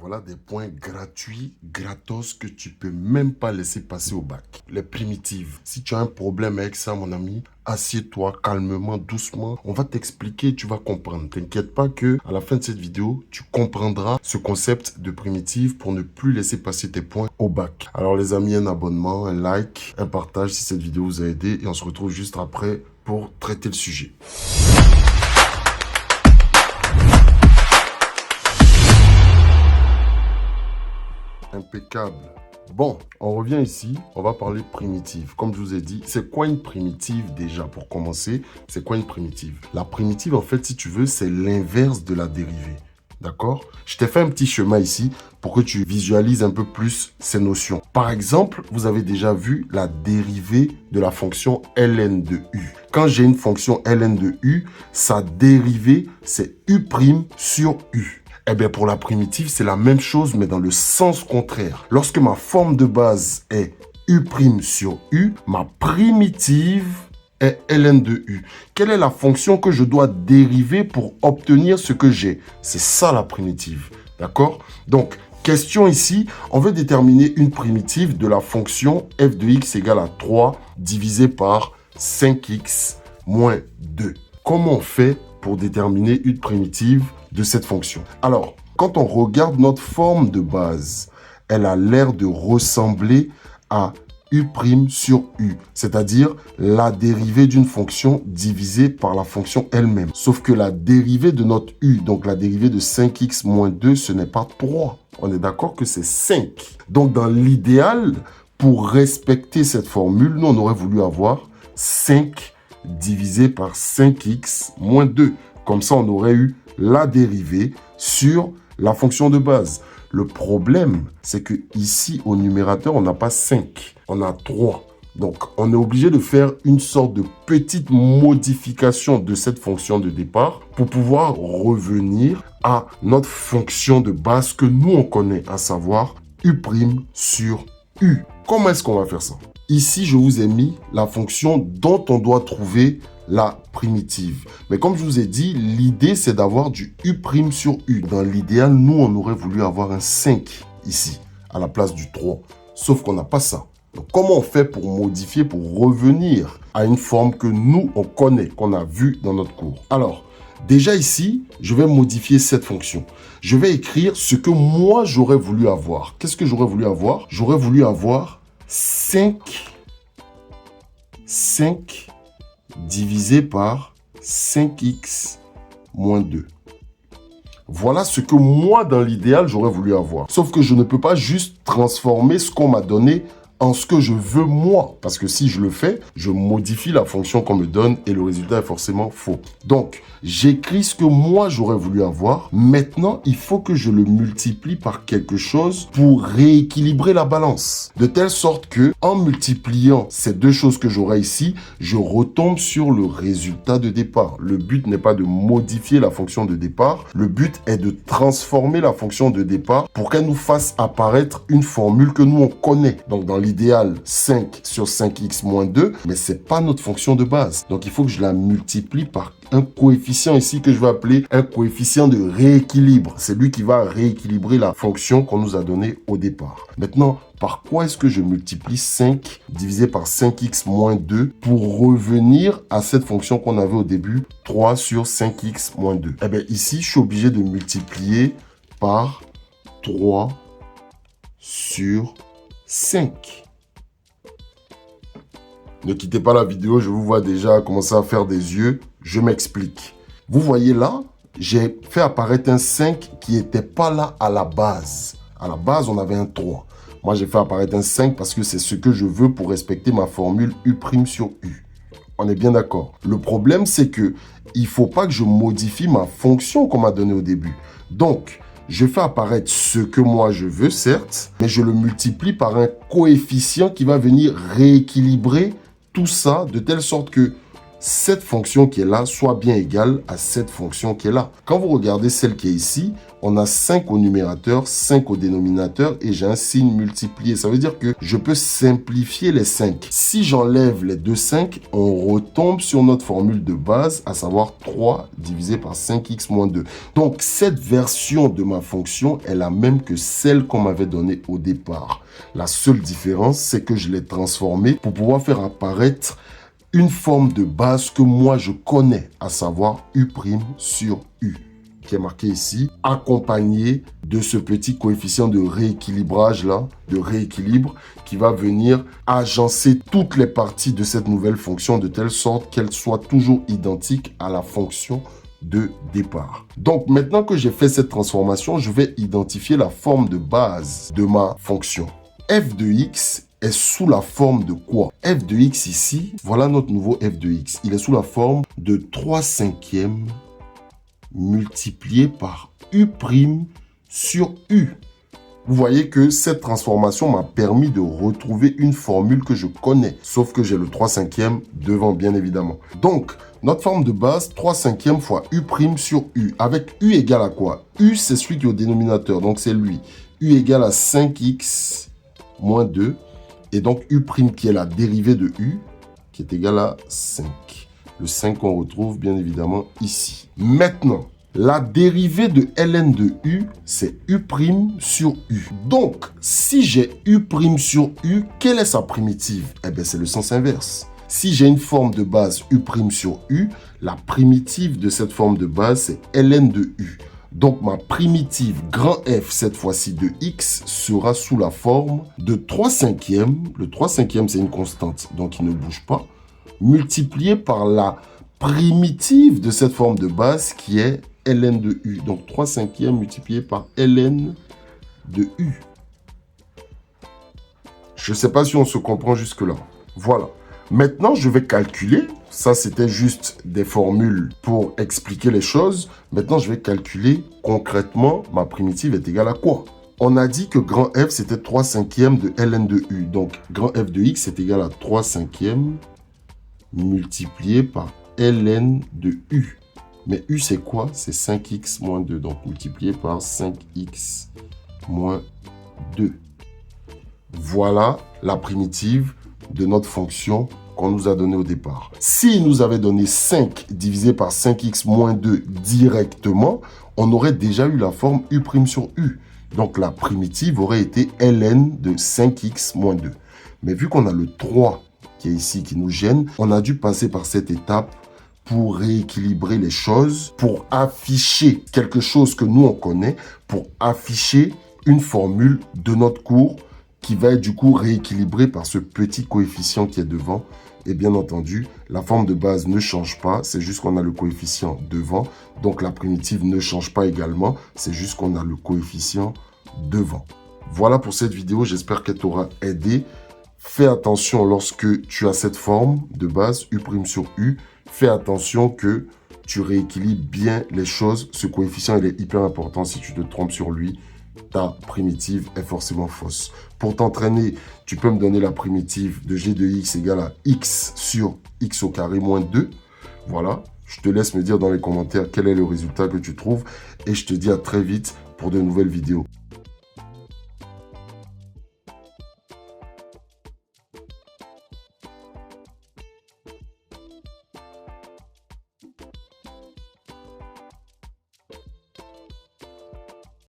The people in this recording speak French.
Voilà des points gratuits, gratos, que tu peux même pas laisser passer au bac. Les primitives. Si tu as un problème avec ça, mon ami, assieds-toi calmement, doucement. On va t'expliquer, tu vas comprendre. T'inquiète pas que à la fin de cette vidéo, tu comprendras ce concept de primitive pour ne plus laisser passer tes points au bac. Alors les amis, un abonnement, un like, un partage si cette vidéo vous a aidé et on se retrouve juste après pour traiter le sujet. Impeccable. Bon, on revient ici, on va parler primitive. Comme je vous ai dit, c'est quoi une primitive déjà pour commencer? C'est quoi une primitive? La primitive, en fait, si tu veux, c'est l'inverse de la dérivée. D'accord? Je t'ai fait un petit schéma ici pour que tu visualises un peu plus ces notions. Par exemple, vous avez déjà vu la dérivée de la fonction ln de u. Quand j'ai une fonction ln de u, sa dérivée, c'est u' sur u. Eh bien, pour la primitive, c'est la même chose, mais dans le sens contraire. Lorsque ma forme de base est u' sur u, ma primitive est ln de u. Quelle est la fonction que je dois dériver pour obtenir ce que j'ai? C'est ça la primitive. D'accord? Donc, question ici, on veut déterminer une primitive de la fonction f de x égale à 3 divisé par 5x moins 2. Comment on fait pour déterminer une primitive de cette fonction? Alors, quand on regarde notre forme de base, elle a l'air de ressembler à u' sur u, c'est-à-dire la dérivée d'une fonction divisée par la fonction elle-même. Sauf que la dérivée de notre u, donc la dérivée de 5x moins 2, ce n'est pas 3. On est d'accord que c'est 5. Donc, dans l'idéal, pour respecter cette formule, nous, on aurait voulu avoir 5 divisé par 5x moins 2. Comme ça, on aurait eu la dérivée sur la fonction de base. Le problème, c'est que ici, au numérateur, on n'a pas 5, on a 3. Donc, on est obligé de faire une sorte de petite modification de cette fonction de départ pour pouvoir revenir à notre fonction de base que nous, on connaît, à savoir u' sur u. Comment est-ce qu'on va faire ça? Ici, je vous ai mis la fonction dont on doit trouver la primitive. Mais comme je vous ai dit, l'idée, c'est d'avoir du u' sur u. Dans l'idéal, nous, on aurait voulu avoir un 5 ici, à la place du 3. Sauf qu'on n'a pas ça. Donc, comment on fait pour modifier, pour revenir à une forme que nous, on connaît, qu'on a vue dans notre cours? Alors, déjà ici, je vais modifier cette fonction. Je vais écrire ce que moi, j'aurais voulu avoir. Qu'est-ce que j'aurais voulu avoir? J'aurais voulu avoir 5 divisé par 5x moins 2. Voilà ce que moi, dans l'idéal, j'aurais voulu avoir. Sauf que je ne peux pas juste transformer ce qu'on m'a donné en ce que je veux moi. Parce que si je le fais, je modifie la fonction qu'on me donne et le résultat est forcément faux. Donc, j'écris ce que moi, j'aurais voulu avoir. Maintenant, il faut que je le multiplie par quelque chose pour rééquilibrer la balance. De telle sorte que, en multipliant ces deux choses que j'aurai ici, je retombe sur le résultat de départ. Le but n'est pas de modifier la fonction de départ. Le but est de transformer la fonction de départ pour qu'elle nous fasse apparaître une formule que nous, on connaît. Donc, dans l'idéal, 5 sur 5x moins 2, mais ce n'est pas notre fonction de base. Donc, il faut que je la multiplie par un coefficient ici que je vais appeler un coefficient de rééquilibre. C'est lui qui va rééquilibrer la fonction qu'on nous a donnée au départ. Maintenant, par quoi est-ce que je multiplie 5 divisé par 5x moins 2 pour revenir à cette fonction qu'on avait au début, 3 sur 5x moins 2? Eh bien, ici, je suis obligé de multiplier par 3 sur 5. Ne quittez pas la vidéo, je vous vois déjà commencer à faire des yeux. Je m'explique. Vous voyez là, j'ai fait apparaître un 5 qui n'était pas là à la base. À la base, on avait un 3. Moi, j'ai fait apparaître un 5 parce que c'est ce que je veux pour respecter ma formule u' sur u. On est bien d'accord. Le problème, c'est que il ne faut pas que je modifie ma fonction qu'on m'a donnée au début. Donc, je fais apparaître ce que moi je veux, certes, mais je le multiplie par un coefficient qui va venir rééquilibrer tout ça de telle sorte que cette fonction qui est là soit bien égale à cette fonction qui est là. Quand vous regardez celle qui est ici, on a 5 au numérateur, 5 au dénominateur et j'ai un signe multiplié. Ça veut dire que je peux simplifier les 5. Si j'enlève les deux 5, on retombe sur notre formule de base, à savoir 3 divisé par 5x moins 2. Donc, cette version de ma fonction est la même que celle qu'on m'avait donnée au départ. La seule différence, c'est que je l'ai transformée pour pouvoir faire apparaître une forme de base que moi je connais, à savoir U' sur U, qui est marqué ici, accompagné de ce petit coefficient de rééquilibrage là, de rééquilibre, qui va venir agencer toutes les parties de cette nouvelle fonction de telle sorte qu'elle soit toujours identique à la fonction de départ. Donc maintenant que j'ai fait cette transformation, je vais identifier la forme de base de ma fonction. F de x est sous la forme de quoi? F de x ici, voilà notre nouveau f de x. Il est sous la forme de 3/5 multiplié par U' sur U. Vous voyez que cette transformation m'a permis de retrouver une formule que je connais, sauf que j'ai le 3/5 devant, bien évidemment. Donc, notre forme de base, 3/5 fois U' sur U, avec U égale à quoi? U, c'est celui qui est au dénominateur, donc c'est lui. U égale à 5x moins 2, et donc U' qui est la dérivée de U, qui est égale à 5. Le 5 qu'on retrouve, bien évidemment, ici. Maintenant, la dérivée de ln de U, c'est U' sur U. Donc, si j'ai U' sur U, quelle est sa primitive? Eh bien, c'est le sens inverse. Si j'ai une forme de base U' sur U, la primitive de cette forme de base, c'est ln de U. Donc, ma primitive grand F, cette fois-ci de x, sera sous la forme de 3/5. Le 3/5, c'est une constante, donc il ne bouge pas, multiplié par la primitive de cette forme de base qui est ln de U. Donc, 3/5 multiplié par ln de U. Je ne sais pas si on se comprend jusque-là. Voilà. Maintenant, je vais calculer. Ça, c'était juste des formules pour expliquer les choses. Maintenant, je vais calculer concrètement ma primitive est égale à quoi? On a dit que grand F, c'était 3/5 de ln de U. Donc, grand F de x est égal à 3/5 multiplié par ln de U. Mais U, c'est quoi? C'est 5x moins 2. Donc, multiplié par 5x moins 2. Voilà la primitive de notre fonction qu'on nous a donnée au départ. S'il nous avait donné 5 divisé par 5x moins 2 directement, on aurait déjà eu la forme U' sur U. Donc, la primitive aurait été ln de 5x moins 2. Mais vu qu'on a le 3 qui est ici, qui nous gêne, on a dû passer par cette étape pour rééquilibrer les choses, pour afficher quelque chose que nous, on connaît, pour afficher une formule de notre cours qui va être du coup rééquilibrée par ce petit coefficient qui est devant. Et bien entendu, la forme de base ne change pas, c'est juste qu'on a le coefficient devant. Donc la primitive ne change pas également, c'est juste qu'on a le coefficient devant. Voilà pour cette vidéo, j'espère qu'elle t'aura aidé. Fais attention lorsque tu as cette forme de base, U' sur U. Fais attention que tu rééquilibres bien les choses. Ce coefficient, il est hyper important. Si tu te trompes sur lui, ta primitive est forcément fausse. Pour t'entraîner, tu peux me donner la primitive de g de x égale à x sur x au carré moins 2. Voilà, je te laisse me dire dans les commentaires quel est le résultat que tu trouves et je te dis à très vite pour de nouvelles vidéos.